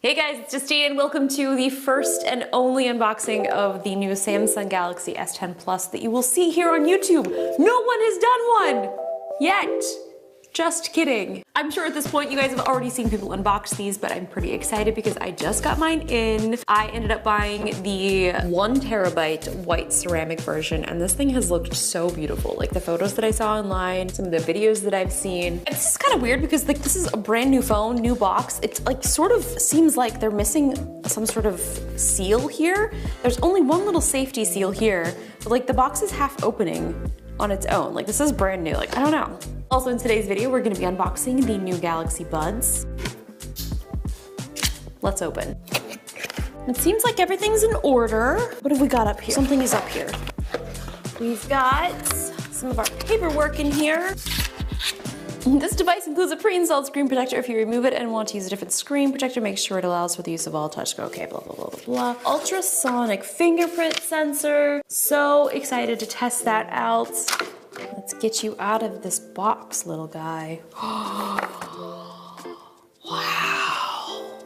Hey guys, it's Justine and welcome to the first and only unboxing of the new Samsung Galaxy S10 Plus that you will see here on YouTube. No one has done one yet. Just kidding. I'm sure at this point you guys have already seen people unbox these, but I'm pretty excited because I just got mine in. I ended up buying the 1 terabyte white ceramic version, and this thing has looked so beautiful. Like the photos that I saw online, some of the videos that I've seen. And this is kind of weird because like this is a brand new phone, new box. It's like sort of seems like they're missing some sort of seal here. There's only one little safety seal here, but like the box is half opening on its own. Like this is brand new, like I don't know. Also in today's video, we're gonna be unboxing the new Galaxy Buds. Let's open. It seems like everything's in order. What have we got up here? Something is up here. We've got some of our paperwork in here. This device includes a pre-installed screen protector. If you remove it and want to use a different screen protector, make sure it allows for the use of all touch. Okay, blah, blah, blah, blah, blah. Ultrasonic fingerprint sensor. So excited to test that out. Let's get you out of this box, little guy. Wow.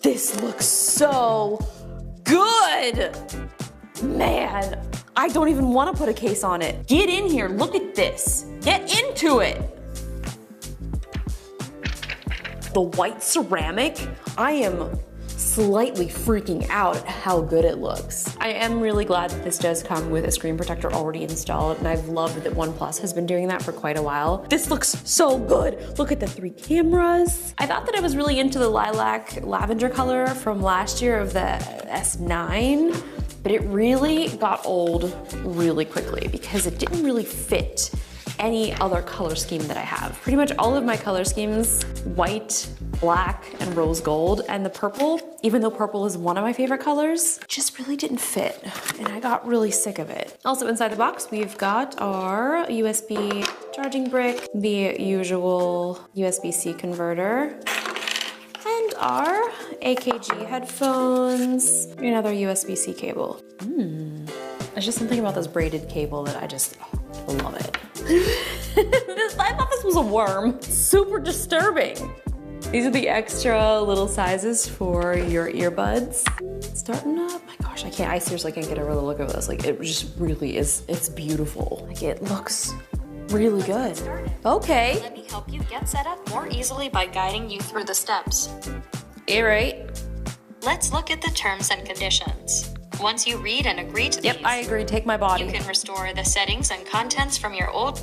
This looks so good. Man, I don't even want to put a case on it. Get in here, look at this. Get into it. The white ceramic, I am slightly freaking out at how good it looks. I am really glad that this does come with a screen protector already installed, and I've loved that OnePlus has been doing that for quite a while. This looks so good. Look at the 3 cameras. I thought that I was really into the lilac lavender color from last year of the S9, but it really got old really quickly because it didn't really fit any other color scheme that I have. Pretty much all of my color schemes, white, black, and rose gold, and the purple, even though purple is one of my favorite colors, just really didn't fit, and I got really sick of it. Also inside the box, we've got our USB charging brick, the usual USB-C converter, and our AKG headphones, another USB-C cable. There's just something about this braided cable that I just love it. I thought this was a worm. Super disturbing. These are the extra little sizes for your earbuds. Starting up, my gosh, I seriously can't get a real look at this. Like it just really is, it's beautiful. Like it looks really good. Okay. Let me help you get set up more easily by guiding you through the steps. All right. Let's look at the terms and conditions. Once you read and agree to Yep, these, I agree, take my body. you can restore the settings and contents from your old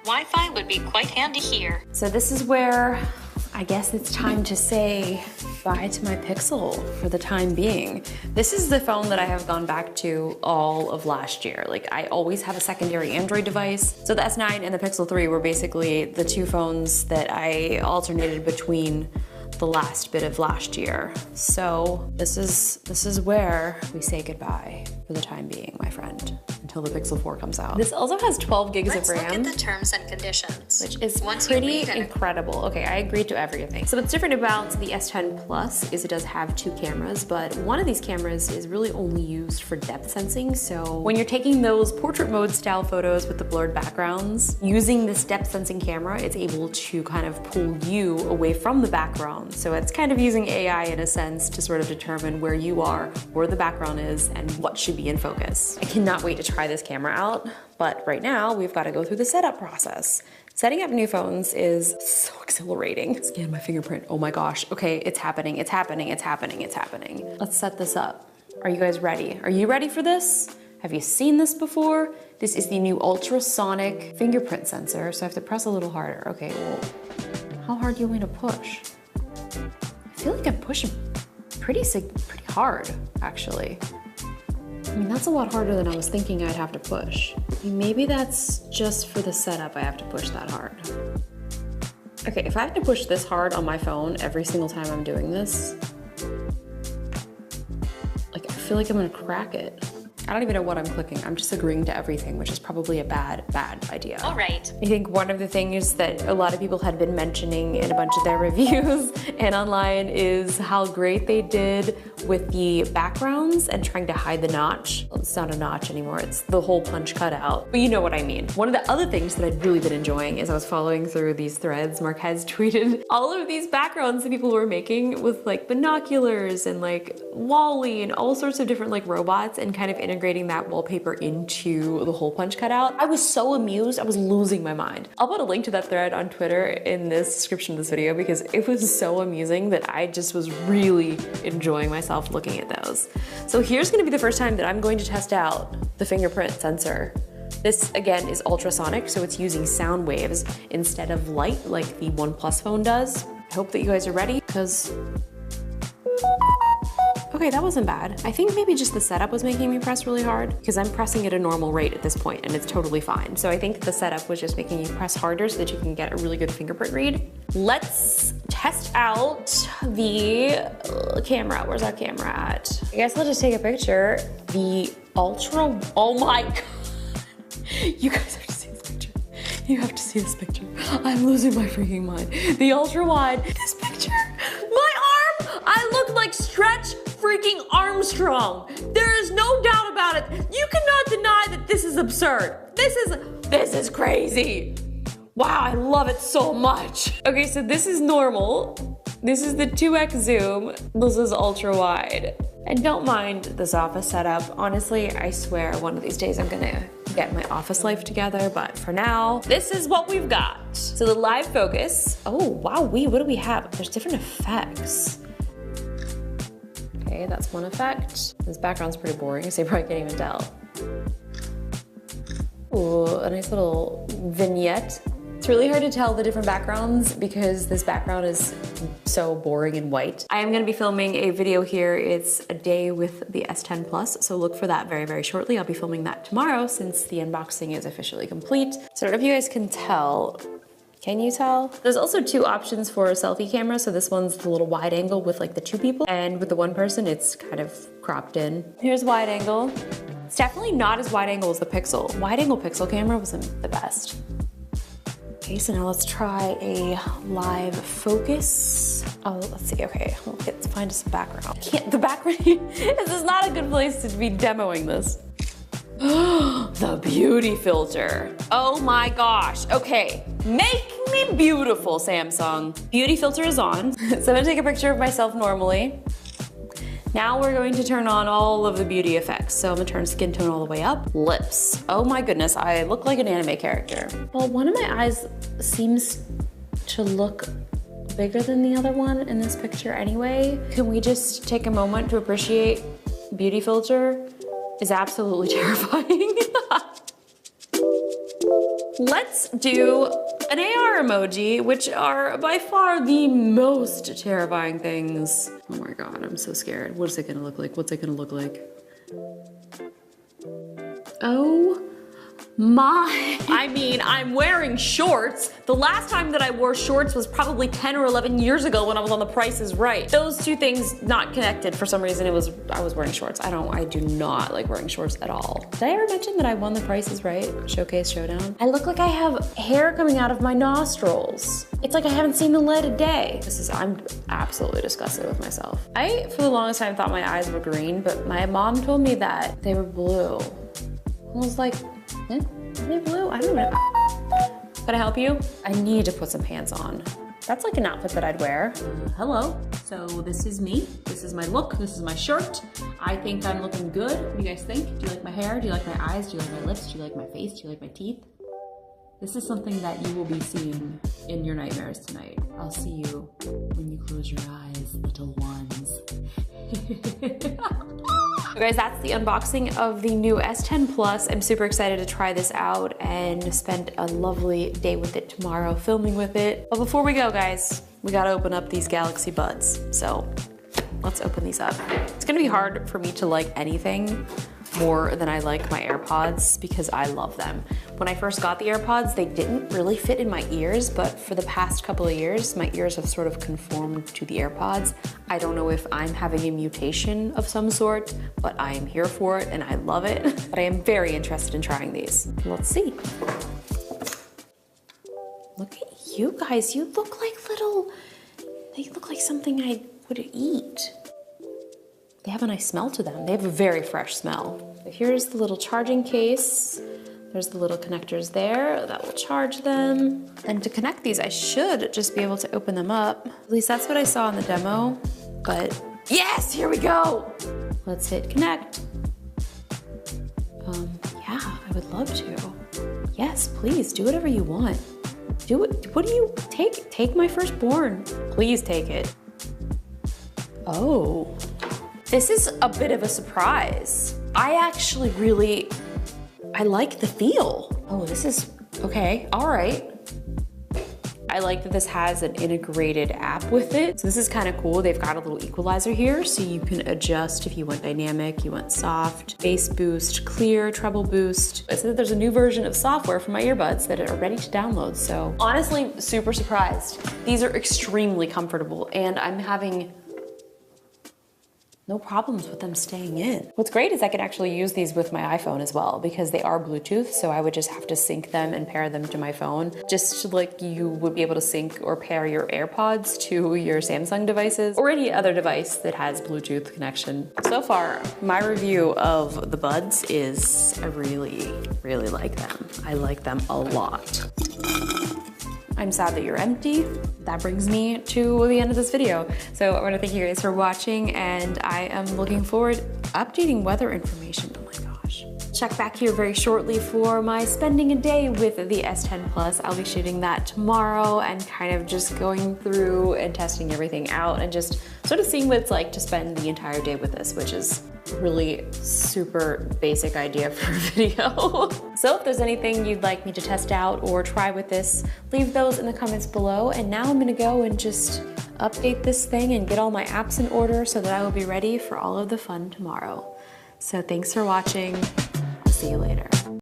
Wi-Fi would be quite handy here. So this is where I guess it's time to say bye to my Pixel for the time being. This is the phone that I have gone back to all of last year. Like I always have a secondary Android device. So the S9 and the Pixel 3 were basically the 2 phones that I alternated between the last bit of last year. So this is where we say goodbye for the time being, my friend, until the Pixel 4 comes out. This also has 12 gigs Let's of RAM. look at the terms and conditions. Which is Once you pretty read and incredible. Okay, I agreed to everything. So what's different about the S10 Plus is it does have 2 cameras, but one of these cameras is really only used for depth sensing. So when you're taking those portrait mode style photos with the blurred backgrounds, using this depth sensing camera, it's able to kind of pull you away from the background. So it's kind of using AI in a sense to sort of determine where you are, where the background is, and what should be in focus. I cannot wait to try this camera out, but right now we've got to go through the setup process. Setting up new phones is so exhilarating. Scan my fingerprint, oh my gosh. Okay, it's happening, it's happening, it's happening, it's happening. Let's set this up. Are you guys ready? Are you ready for this? Have you seen this before? This is the new ultrasonic fingerprint sensor, so I have to press a little harder. Okay, well, how hard do you want me to push? I feel like I'm pushing pretty hard, actually. I mean, that's a lot harder than I was thinking I'd have to push. Maybe that's just for the setup I have to push that hard. Okay, if I have to push this hard on my phone every single time I'm doing this, like I feel like I'm gonna crack it. I don't even know what I'm clicking. I'm just agreeing to everything, which is probably a bad idea. All right. I think one of the things that a lot of people had been mentioning in a bunch of their reviews and online is how great they did with the backgrounds and trying to hide the notch. Well, it's not a notch anymore, it's the hole punch cutout, but you know what I mean. One of the other things that I'd really been enjoying as I was following through these threads, Marquez tweeted all of these backgrounds that people were making with like binoculars and like Wall-E and all sorts of different like robots and kind of integrating that wallpaper into the hole punch cutout. I was so amused, I was losing my mind. I'll put a link to that thread on Twitter in the description of this video because it was so amusing that I just was really enjoying myself looking at those. So here's gonna be the first time that I'm going to test out the fingerprint sensor. This again is ultrasonic, so it's using sound waves instead of light like the OnePlus phone does. I hope that you guys are ready because okay, that wasn't bad. I think maybe just the setup was making me press really hard because I'm pressing at a normal rate at this point and it's totally fine. So I think the setup was just making you press harder so that you can get a really good fingerprint read. Let's test out the camera. Where's our camera at? I guess I'll just take a picture. The ultra, oh my God. You guys have to see this picture. You have to see this picture. I'm losing my freaking mind. The ultra wide, this picture, my arm, I look like Stretch freaking Armstrong. There is no doubt about it. You cannot deny that this is absurd. This is crazy. Wow, I love it so much. Okay, so this is normal. This is the 2x zoom. This is ultra wide. And don't mind this office setup. Honestly, I swear one of these days I'm gonna get my office life together, but for now, this is what we've got. So the live focus, oh wow, what do we have? There's different effects. Okay, that's one effect. This background's pretty boring, so you probably can't even tell. Ooh, a nice little vignette. It's really hard to tell the different backgrounds because this background is so boring and white. I am gonna be filming a video here. It's a day with the S10 Plus, so look for that very, very shortly. I'll be filming that tomorrow since the unboxing is officially complete. So I don't know if you guys can tell. Can you tell? There's also two options for a selfie camera. So this one's the little wide angle with like the two people, and with the one person, it's kind of cropped in. Here's wide angle. It's definitely not as wide angle as the Pixel. Wide angle Pixel camera wasn't the best. Okay, so now let's try a live focus. Oh, let's see, okay, let's find us a background. The background, this is not a good place to be demoing this. The beauty filter. Oh my gosh, okay. Make me beautiful, Samsung. Beauty filter is on. So I'm gonna take a picture of myself normally. Now we're going to turn on all of the beauty effects. So I'm gonna turn skin tone all the way up. Lips. Oh my goodness, I look like an anime character. Well, one of my eyes seems to look bigger than the other one in this picture anyway. Can we just take a moment to appreciate beauty filter is absolutely terrifying. Let's do an AR emoji, which are by far the most terrifying things. Oh my God, I'm so scared. What is it gonna look like? What's it gonna look like? Oh my, I mean, I'm wearing shorts. The last time that I wore shorts was probably 10 or 11 years ago when I was on The Price is Right. Those two things not connected for some reason. I was wearing shorts. I do not like wearing shorts at all. Did I ever mention that I won The Price is Right Showcase Showdown? I look like I have hair coming out of my nostrils. It's like I haven't seen the light of day. I'm absolutely disgusted with myself. I, for the longest time, thought my eyes were green, but my mom told me that they were blue. I was like, are they blue? I don't know. Can I help you? I need to put some pants on. That's like an outfit that I'd wear. Hello. So this is me. This is my look. This is my shirt. I think I'm looking good. What do you guys think? Do you like my hair? Do you like my eyes? Do you like my lips? Do you like my face? Do you like my teeth? This is something that you will be seeing in your nightmares tonight. I'll see you when you close your eyes, little ones. Guys, that's the unboxing of the new S10 Plus. I'm super excited to try this out and spend a lovely day with it tomorrow, filming with it. But before we go, guys, we gotta open up these Galaxy Buds. So let's open these up. It's gonna be hard for me to like anything more than I like my AirPods because I love them. When I first got the AirPods, they didn't really fit in my ears, but for the past couple of years, my ears have sort of conformed to the AirPods. I don't know if I'm having a mutation of some sort, but I am here for it and I love it. But I am very interested in trying these. Let's see. Look at you guys, you look like they look like something I would eat. They have a nice smell to them. They have a very fresh smell. Here's the little charging case. There's the little connectors there that will charge them. And to connect these, I should just be able to open them up. At least that's what I saw in the demo, but yes, here we go. Let's hit connect. Yeah, I would love to. Yes, please, do whatever you want. Do it, what do you, take my firstborn. Please take it. Oh. This is a bit of a surprise. I actually I like the feel. Oh, this is, okay, all right. I like that this has an integrated app with it. So this is kind of cool. They've got a little equalizer here so you can adjust if you want dynamic, you want soft, bass boost, clear, treble boost. It said that there's a new version of software for my earbuds that are ready to download. So honestly, super surprised. These are extremely comfortable and I'm having no problems with them staying in. What's great is I can actually use these with my iPhone as well because they are Bluetooth, so I would just have to sync them and pair them to my phone, just like you would be able to sync or pair your AirPods to your Samsung devices or any other device that has Bluetooth connection. So far, my review of the buds is I really, really like them. I like them a lot. I'm sad that you're empty. That brings me to the end of this video. So I want to thank you guys for watching and I am looking forward to updating weather information. Oh my gosh. Check back here very shortly for my spending a day with the S10 Plus. I'll be shooting that tomorrow and kind of just going through and testing everything out and just sort of seeing what it's like to spend the entire day with this, which is really super basic idea for a video. So if there's anything you'd like me to test out or try with this, leave those in the comments below. And now I'm gonna go and just update this thing and get all my apps in order so that I will be ready for all of the fun tomorrow. So thanks for watching. I'll see you later.